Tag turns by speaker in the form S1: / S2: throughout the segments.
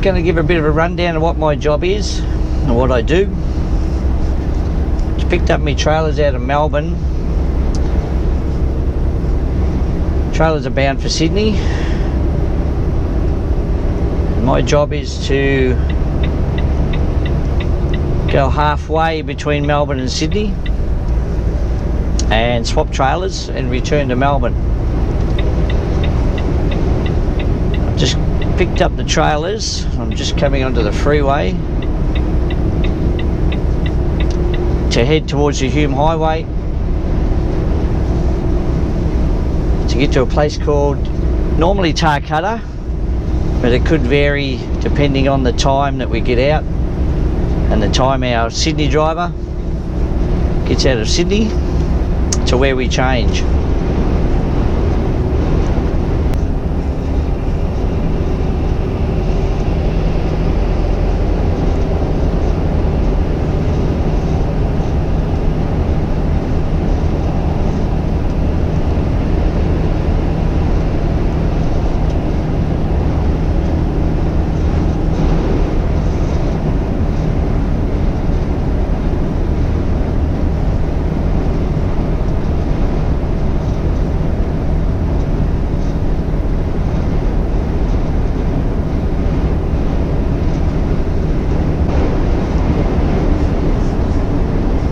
S1: just going to give a bit of a rundown of what my job is and what I do. Just picked up my trailers out of Melbourne. Trailers are bound for Sydney. My job is to go halfway between Melbourne and Sydney and swap trailers and return to Melbourne. I've just picked up the trailers. I'm just coming onto the freeway to head towards the Hume Highway to get to a place called normally Tarcutta, but it could vary depending on the time that we get out and the time our Sydney driver gets out of Sydney to where we change.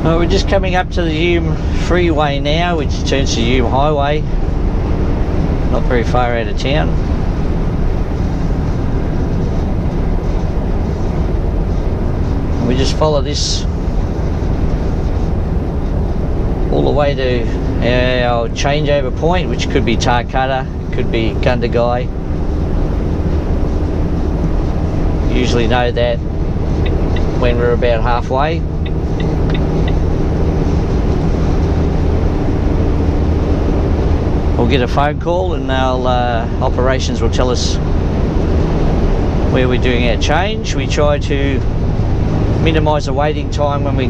S1: We're just coming up to the Hume Freeway now, which turns to Hume Highway, not very far out of town. And we just follow this all the way to our changeover point, which could be Tarcutta, could be Gundagai. Usually know that when we're about halfway. We'll get a phone call and operations will tell us where we're doing our change. We try to minimise the waiting time when we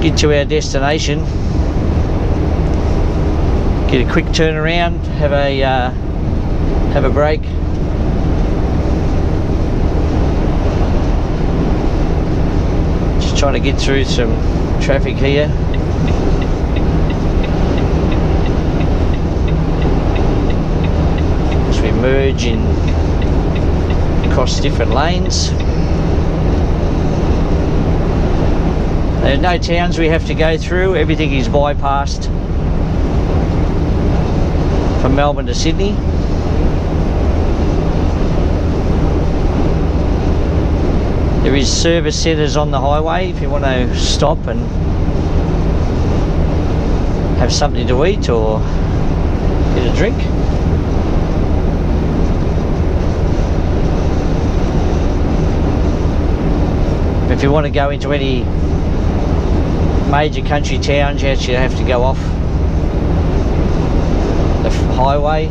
S1: get to our destination. Get a quick turnaround, have a break. Just trying to get through some traffic here. Merge in across different lanes. There are no towns we have to go through. Everything is bypassed from Melbourne to Sydney. There is service centres on the highway if you want to stop and have something to eat or get a drink. If you want to go into any major country towns, you actually have to go off the highway.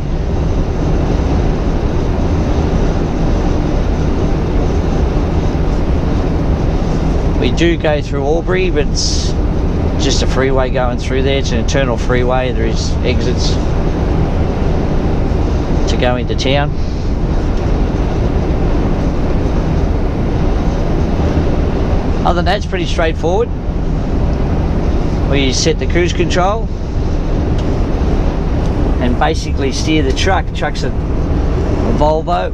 S1: We do go through Albury, but it's just a freeway going through there. It's an internal freeway. There is exits to go into town. Other than that, it's pretty straightforward. We set the cruise control and basically steer the truck. The truck's a Volvo.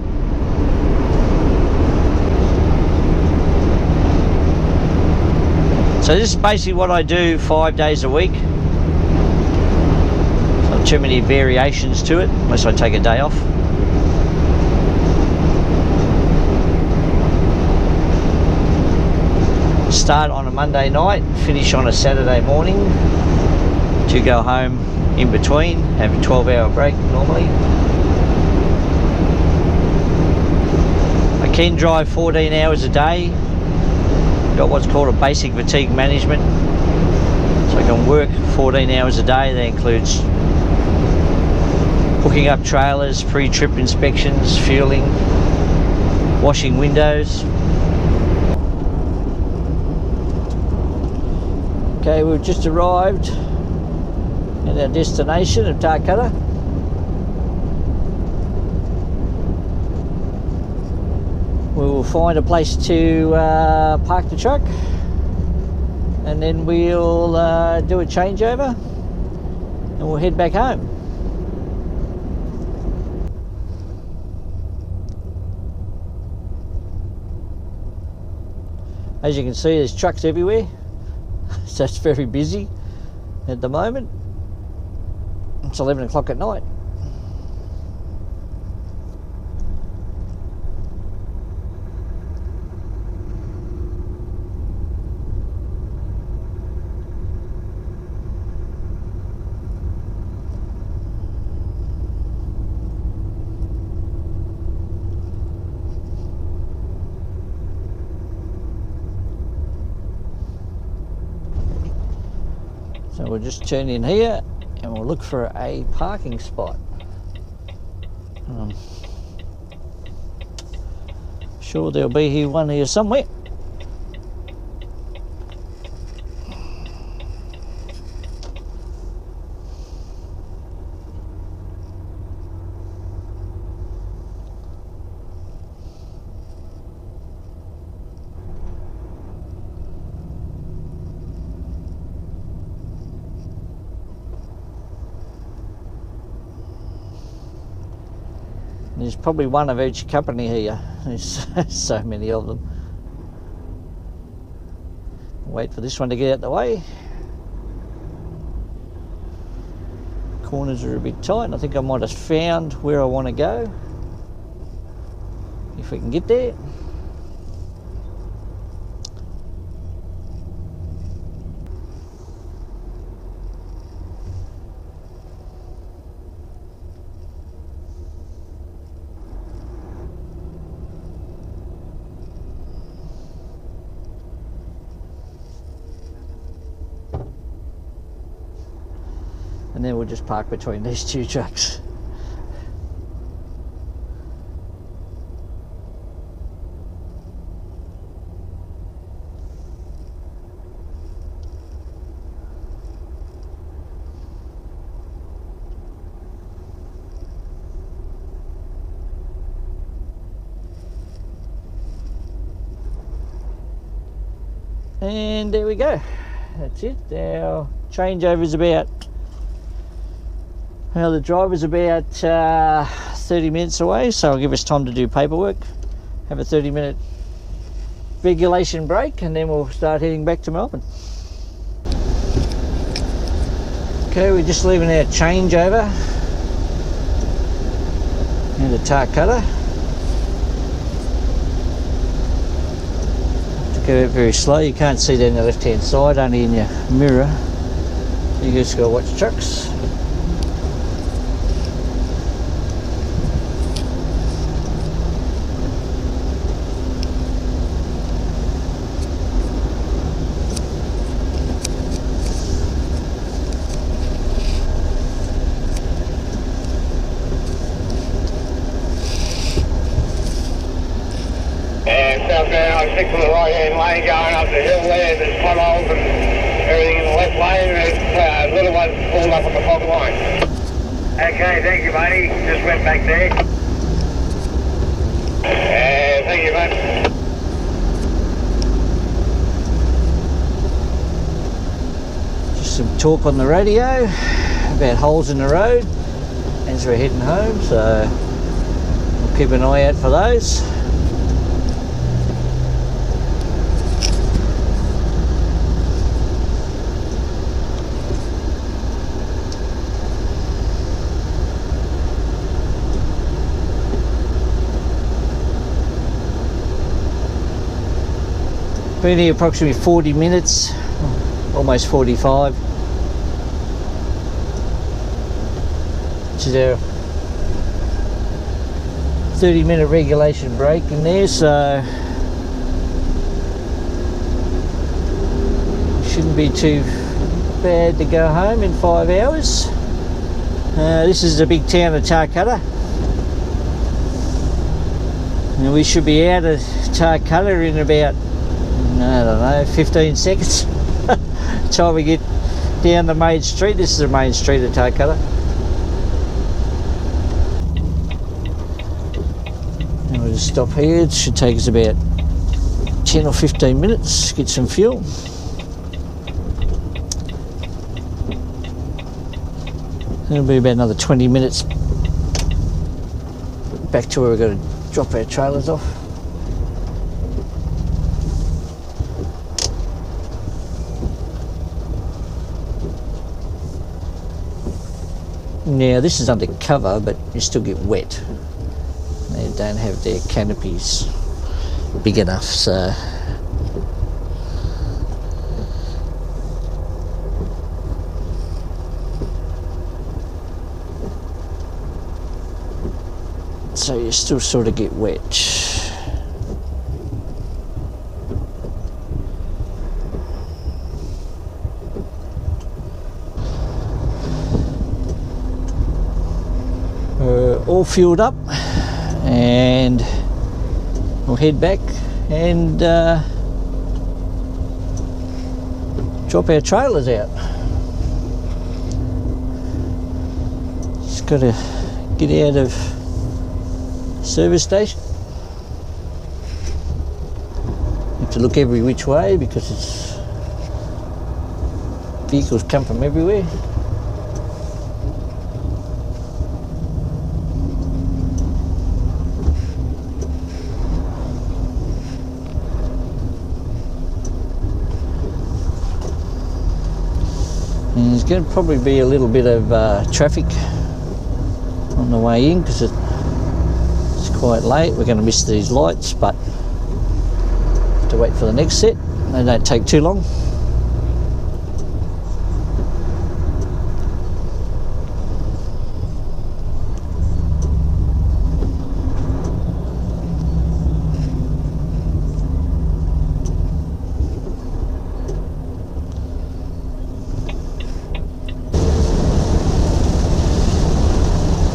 S1: So this is basically what I do 5 days a week. Not too many variations to it, unless I take a day off. Start on a Monday night, finish on a Saturday morning to go home in between, have a 12-hour break normally. I can drive 14 hours a day. Got what's called a basic fatigue management, so I can work 14 hours a day. That includes hooking up trailers, pre-trip inspections, fueling, washing windows. Okay, we've just arrived at our destination of Tarcutta. we'll find a place to park the truck, and then we'll do a changeover and we'll head back home. As you can see, there's trucks everywhere, so it's very busy at the moment. It's 11 o'clock at night. So we'll just turn in here and we'll look for a parking spot. Sure there'll be one here somewhere. There's probably one of each company here. There's so many of them. Wait for this one to get out the way. Corners are a bit tight. I think I might have found where I want to go, if we can get there. And then we'll just park between these two trucks. And there we go. That's it. Our changeover is about, well, the driver's about 30 minutes away, so it'll give us time to do paperwork, have a 30-minute regulation break, and then we'll start heading back to Melbourne. Okay, we're just leaving our changeover in the Tarcutta. Have to go very slow. You can't see down the left-hand side, only in your mirror. You just got to watch trucks.
S2: Southbound, I stick to the right-hand lane going up the hill there. There's potholes and everything in the left lane. There's a little one pulled up on the fog line. Okay, thank you, buddy. Just went back there. Thank you, mate.
S1: Just some talk on the radio about holes in the road as we're heading home, so we'll keep an eye out for those. Been here approximately 40 minutes, almost 45, which is our 30-minute regulation break in there, so shouldn't be too bad to go home in 5 hours. This is the big town of Tarcutta, and we should be out of Tarcutta in about, I don't know, 15 seconds. Time we get down the main street. This is the main street of Tarcutta. And we'll just stop here. It should take us about 10 or 15 minutes, get some fuel. It'll be about another 20 minutes back to where we've got to drop our trailers off. Now this is undercover, but you still get wet. They don't have their canopies big enough, so you still sort of get wet. We're all fueled up and we'll head back and drop our trailers out. Just got to get out of service station. Have to look every which way because it's vehicles come from everywhere. And there's going to probably be a little bit of traffic on the way in because it's quite late. We're going to miss these lights, but have to wait for the next set. They don't take too long.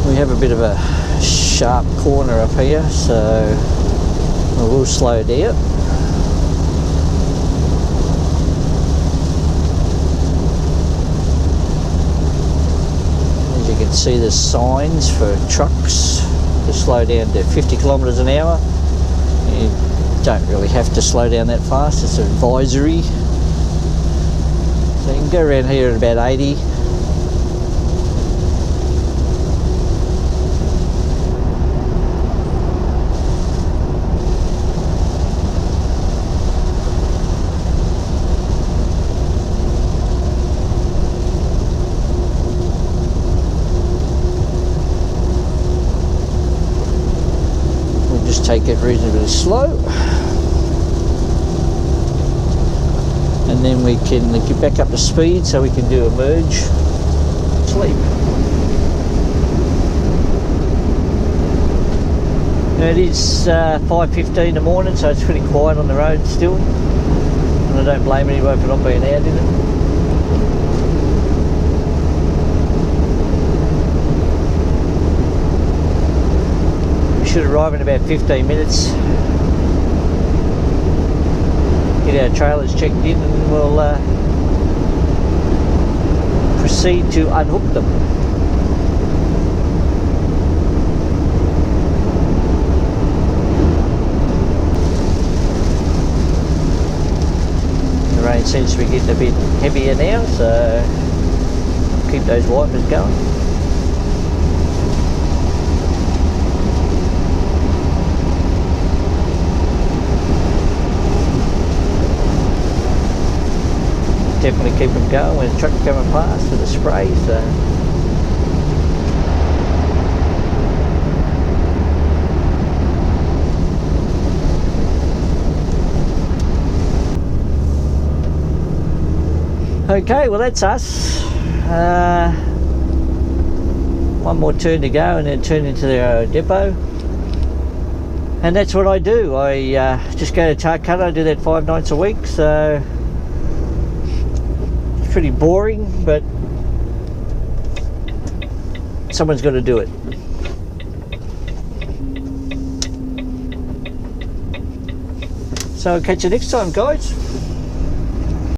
S1: We have a bit of a sharp corner up here, so we will slow down. As you can see, there's signs for trucks to slow down to 50 kilometres an hour. You don't really have to slow down that fast, it's advisory. So you can go around here at about 80. Take it reasonably slow, and then we can get back up to speed so we can do a merge sleep. Now it is 5:15 in the morning, so it's pretty quiet on the road still, and I don't blame anyone for not being out in it. Should arrive in about 15 minutes. Get our trailers checked in and we'll proceed to unhook them. The rain seems to be getting a bit heavier now, so keep those wipers going. Definitely keep them going when the truck's coming past with the spray. So okay, well that's us. One more turn to go and then turn into the depot. And that's what I do. I just go to Tarcutta. I do that 5 nights a week. So pretty boring, but someone's got to do it. So I'll catch you next time, guys.